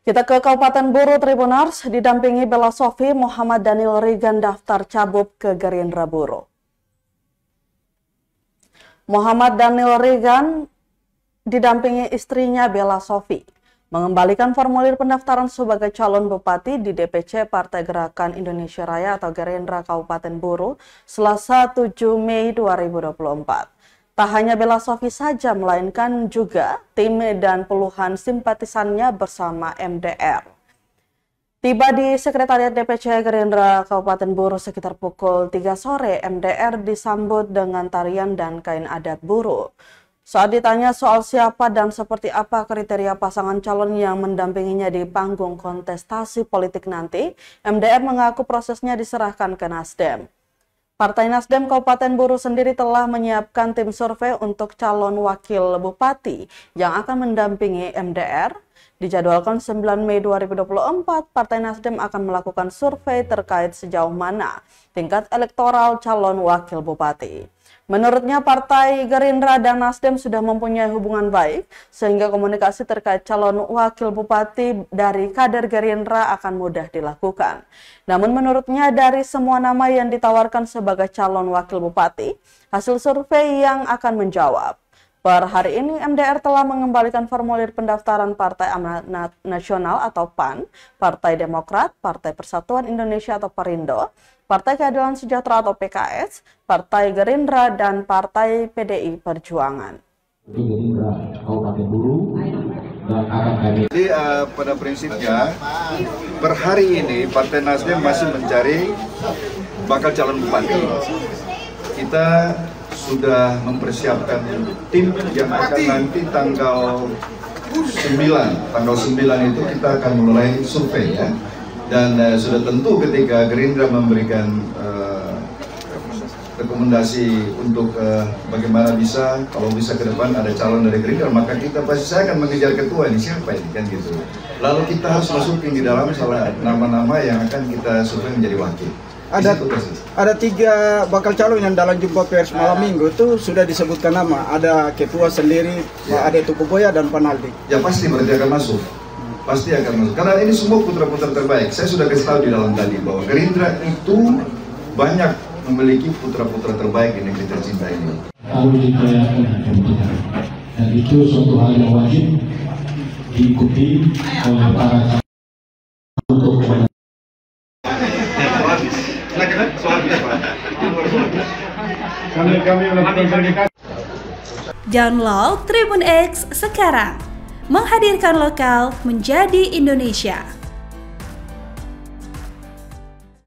Kita ke Kabupaten Buru Tribunars, didampingi Bella Sofi, Muhammad Daniel Regan daftar cabut ke Gerindra Buru. Muhammad Daniel Regan didampingi istrinya Bella Sofi mengembalikan formulir pendaftaran sebagai calon bupati di DPC Partai Gerakan Indonesia Raya atau Gerindra Kabupaten Buru Selasa 7 Mei 2024. Tak hanya Bella Sofi saja, melainkan juga tim dan puluhan simpatisannya bersama MDR. Tiba di Sekretariat DPC Gerindra Kabupaten Buru sekitar pukul 3 sore, MDR disambut dengan tarian dan kain adat Buru. Saat ditanya soal siapa dan seperti apa kriteria pasangan calon yang mendampinginya di panggung kontestasi politik nanti, MDR mengaku prosesnya diserahkan ke Nasdem. Partai Nasdem Kabupaten Buru sendiri telah menyiapkan tim survei untuk calon wakil bupati yang akan mendampingi MDR. Dijadwalkan 9 Mei 2024, Partai Nasdem akan melakukan survei terkait sejauh mana tingkat elektoral calon wakil bupati. Menurutnya, Partai Gerindra dan Nasdem sudah mempunyai hubungan baik, sehingga komunikasi terkait calon wakil bupati dari kader Gerindra akan mudah dilakukan. Namun menurutnya, dari semua nama yang ditawarkan sebagai calon wakil bupati, hasil survei yang akan menjawab. Per hari ini, MDR telah mengembalikan formulir pendaftaran Partai Amanat Nasional atau PAN, Partai Demokrat, Partai Persatuan Indonesia atau Perindo, Partai Keadilan Sejahtera atau PKS, Partai Gerindra, dan Partai PDI Perjuangan. Jadi pada prinsipnya, per hari ini Partai Nasdem masih mencari bakal calon bupati. Kita sudah mempersiapkan tim yang akan nanti tanggal 9 itu kita akan mulai survei ya. Dan sudah tentu ketika Gerindra memberikan rekomendasi untuk bagaimana bisa, kalau bisa ke depan ada calon dari Gerindra, maka kita pasti saya akan mengejar ketua ini siapa ini kan gitu. Lalu kita harus masukin di dalam salah nama-nama yang akan kita survei menjadi wakil. Ada 3 bakal calon yang dalam jumpa pers malam minggu itu sudah disebutkan nama. Ada ketua sendiri, ya. Ada Tukuboya dan Panaldi. Ya pasti berarti akan masuk. Pasti akan masuk. Karena ini semua putra-putra terbaik. Saya sudah kasih tahu di dalam tadi bahwa Gerindra itu banyak memiliki putra-putra terbaik yang kita cinta ini. Harus dipercayakan dan itu suatu hal yang wajib diikuti oleh para untuk Download Tribun X sekarang, menghadirkan lokal menjadi Indonesia.